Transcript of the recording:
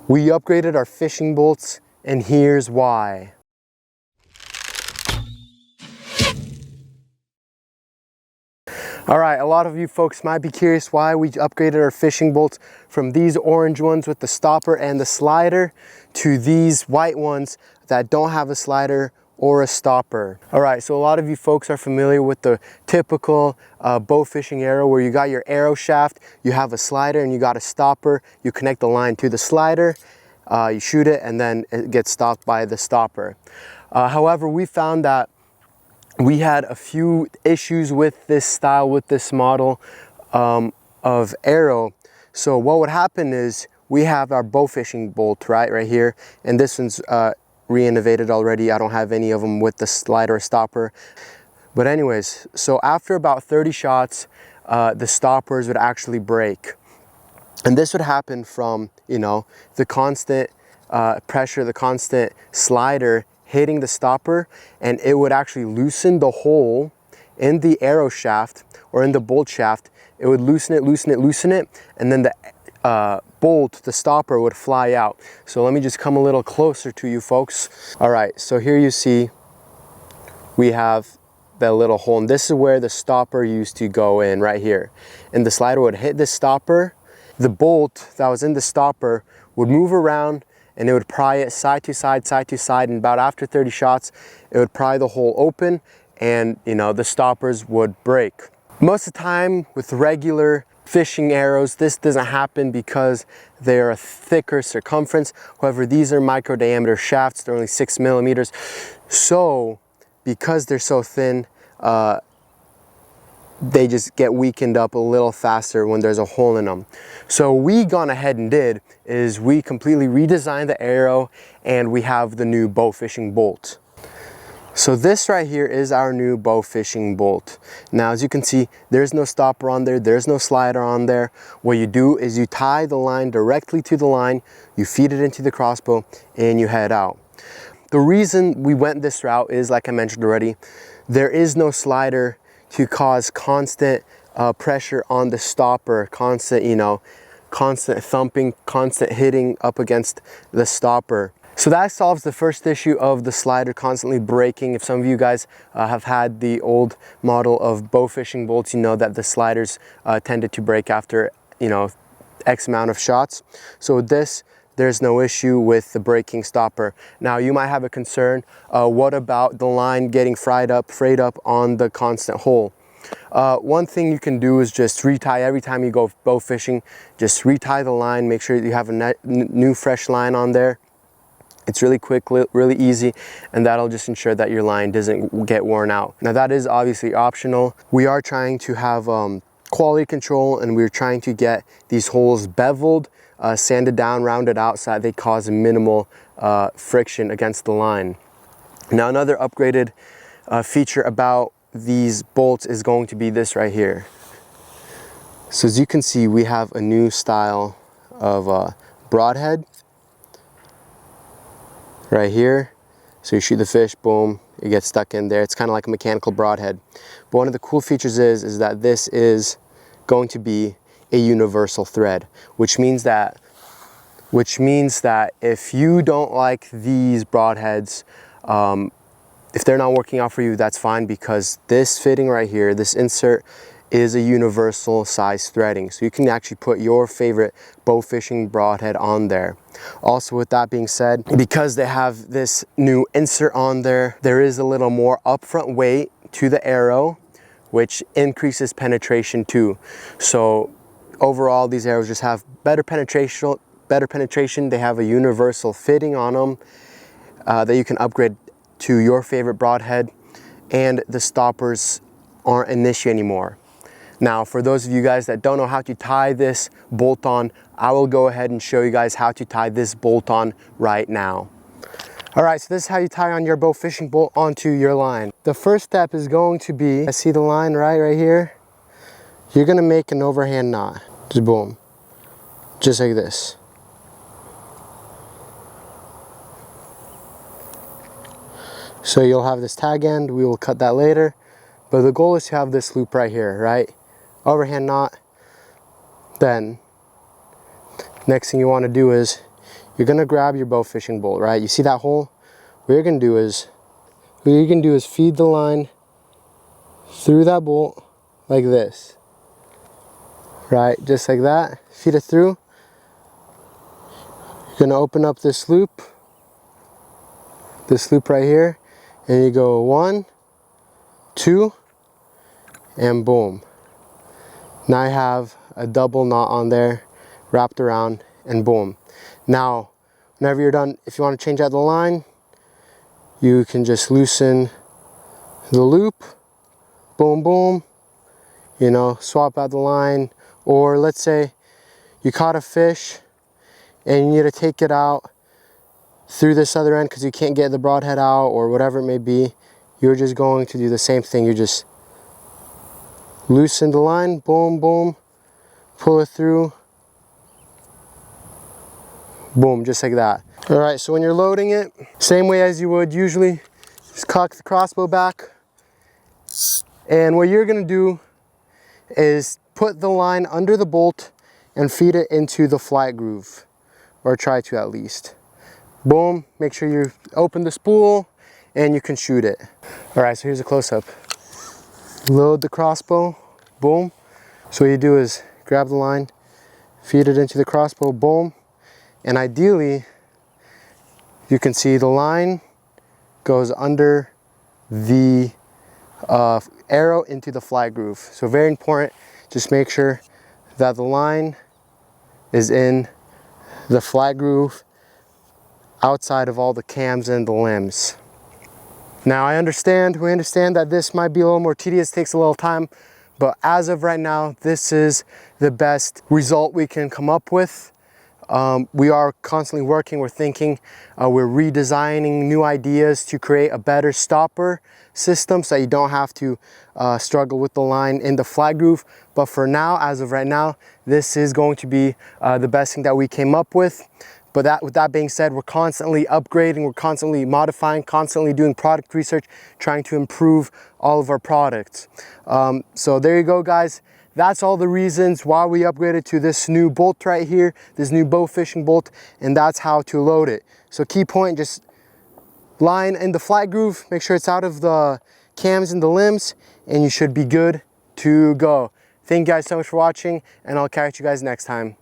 We upgraded our fishing bolts, and here's why. Alright, a lot of you folks might be curious why we upgraded our fishing bolts from these orange ones with the stopper and the slider to these white ones that don't have a slider or a stopper. Alright, so a lot of you folks are familiar with the typical bow fishing arrow where you got your arrow shaft, you have a slider and you got a stopper, you connect the line to the slider, you shoot it, and then it gets stopped by the stopper. However, we found that we had a few issues with this style, with this model of arrow. So what would happen is we have our bow fishing bolt right here, and this one's re-innovated already. I don't have any of them with the slider or stopper. But anyways, so after about 30 shots, the stoppers would actually break. And this would happen from, you know, the constant pressure, the constant slider hitting the stopper, and it would actually loosen the hole in the arrow shaft or in the bolt shaft. It would loosen it, and then the bolt, the stopper, would fly out. So let me just come a little closer to you folks. All right, so here you see we have that little hole, and this is where the stopper used to go in, right here. And the slider would hit the stopper. The bolt that was in the stopper would move around, and it would pry it side to side, and about after 30 shots, it would pry the hole open, and you know, the stoppers would break. Most of the time with regular fishing arrows, this doesn't happen because they're a thicker circumference. However, these are micro diameter shafts, they're only 6 millimeters. So because they're so thin, they just get weakened up a little faster when there's a hole in them. So we gone ahead and did is we completely redesigned the arrow, and we have the new bow fishing bolt. So this right here is our new bow fishing bolt. Now, as you can see, there's no stopper on there, there's no slider on there. What you do is you tie the line directly to the line, you feed it into the crossbow, and you head out. The reason we went this route is, like I mentioned already, there is no slider to cause constant pressure on the stopper, constant thumping, constant hitting up against the stopper. So that solves the first issue of the slider constantly breaking. If some of you guys have had the old model of bow fishing bolts, you know that the sliders tended to break after, you know, X amount of shots. So with this, there's no issue with the breaking stopper. Now you might have a concern, what about the line getting frayed up on the constant hole? One thing you can do is just retie every time you go bow fishing. Just retie the line, make sure you have a new fresh line on there. It's really quick, really easy, and that'll just ensure that your line doesn't get worn out. Now that is obviously optional. We are trying to have quality control, and we're trying to get these holes beveled, sanded down, rounded out so that they cause minimal friction against the line. Now another upgraded feature about these bolts is going to be this right here. So as you can see, we have a new style of broadhead right here. So you shoot the fish, boom, it gets stuck in there. It's kind of like a mechanical broadhead. But one of the cool features is that this is going to be a universal thread, which means that if you don't like these broadheads, if they're not working out for you, that's fine, because this fitting right here, this insert, is a universal size threading. So you can actually put your favorite bow fishing broadhead on there. Also, with that being said, because they have this new insert on there, there is a little more upfront weight to the arrow, which increases penetration too. So overall, these arrows just have better penetration. They have a universal fitting on them that you can upgrade to your favorite broadhead, and the stoppers aren't an issue anymore. Now, for those of you guys that don't know how to tie this bolt on, I will go ahead and show you guys how to tie this bolt on right now. All right, so this is how you tie on your bow fishing bolt onto your line. The first step is going to be, I see the line right here. You're gonna make an overhand knot, just boom, just like this. So you'll have this tag end, we will cut that later, but the goal is to have this loop right here, right? Overhand knot. Then next thing you want to do is you're gonna grab your bow fishing bolt, right? You see that hole? What you're gonna do is feed the line through that bolt like this, right? Just like that, feed it through. You're gonna open up this loop right here, and you go 1, 2, and boom. Now I have a double knot on there, wrapped around, and boom. Now, whenever you're done, if you want to change out the line, you can just loosen the loop, boom, boom, you know, swap out the line. Or let's say you caught a fish and you need to take it out through this other end because you can't get the broadhead out or whatever it may be. You're just going to do the same thing. You just loosen the line, boom, boom, pull it through, boom, just like that. All right, so when you're loading it, same way as you would usually, just cock the crossbow back. And what you're gonna do is put the line under the bolt and feed it into the flight groove, or try to at least. Boom, make sure you open the spool and you can shoot it. All right, so here's a close-up. Load the crossbow, boom. So what you do is grab the line, feed it into the crossbow, boom. And ideally, you can see the line goes under the arrow into the fly groove. So very important, just make sure that the line is in the fly groove outside of all the cams and the limbs. Now we understand that this might be a little more tedious, takes a little time, but as of right now, this is the best result we can come up with. We are constantly working, we're thinking, we're redesigning new ideas to create a better stopper system so that you don't have to struggle with the line in the fly groove. But for now, as of right now, this is going to be the best thing that we came up with. But with that being said, we're constantly upgrading, we're constantly modifying, constantly doing product research, trying to improve all of our products. So there you go, guys. That's all the reasons why we upgraded to this new bolt right here, this new bow fishing bolt, and that's how to load it. So key point, just line in the flight groove, make sure it's out of the cams and the limbs, and you should be good to go. Thank you guys so much for watching, and I'll catch you guys next time.